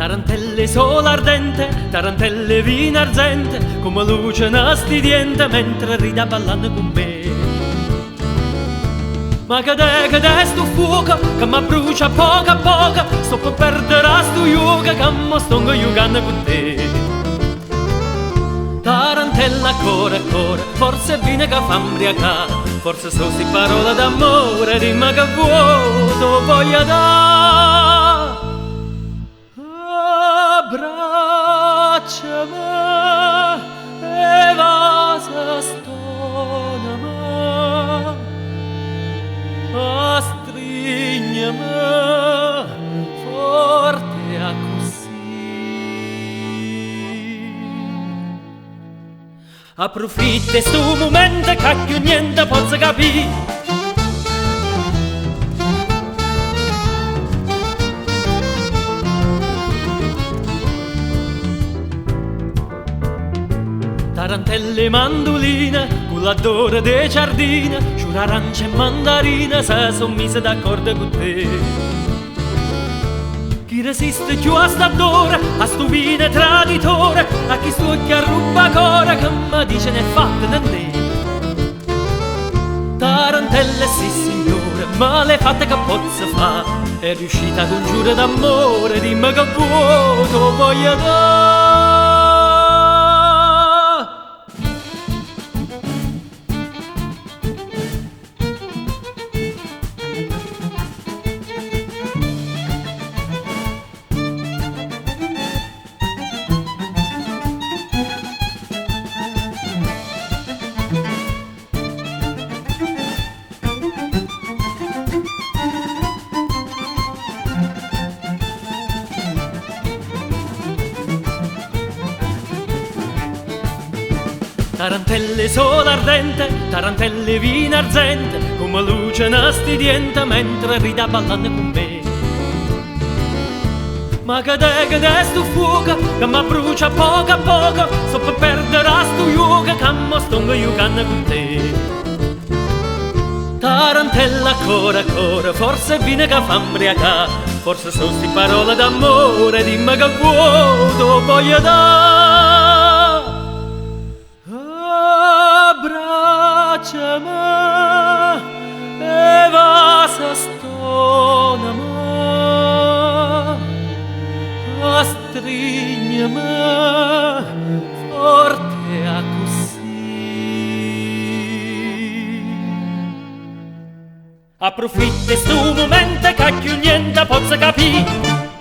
Tarantelle sole ardente, tarantelle vino arzente, come luce nastidiente mentre rida ballando con me. Ma che è sto fuoco che mi brucia poco a poco, sto per perdere sto yoga che mi sto giocando con te. Tarantella core, forse vine che fa imbriacare, forse so si parola d'amore, dimmi che vuoto voglio dare. Abbracciami e vasa stonami, strignami forte a così. Approfitta sto momento che più niente posso capire. Tarantelle mandoline, con l'odore dei giardini, giura arancia e mandarina, se son mise d'accordo con te. Chi resiste più a sta d'ora, a sto vino traditore, a chi stucchia ruba core, che mi dice ne è fatta da te. Tarantelle sì signore, ma le fatte che posso fa, è riuscita ad un giuro d'amore, dimmi che vuoto voglio dare. Tarantelle sole ardente, tarantelle vino arzente, come luce nastidiente mentre rida ballando con me. Ma che è sto fuoco che mi brucia poco a poco, sto per perdere sto yoga che mi sto giocando con te. Tarantella core, forse vino che fa imbriacare, forse so sti parole d'amore, dimmi che vuoto voglio dare. Abbracciami e vasa stonami, strignami forte a così. Approfitta sto momento che più niente posso capire.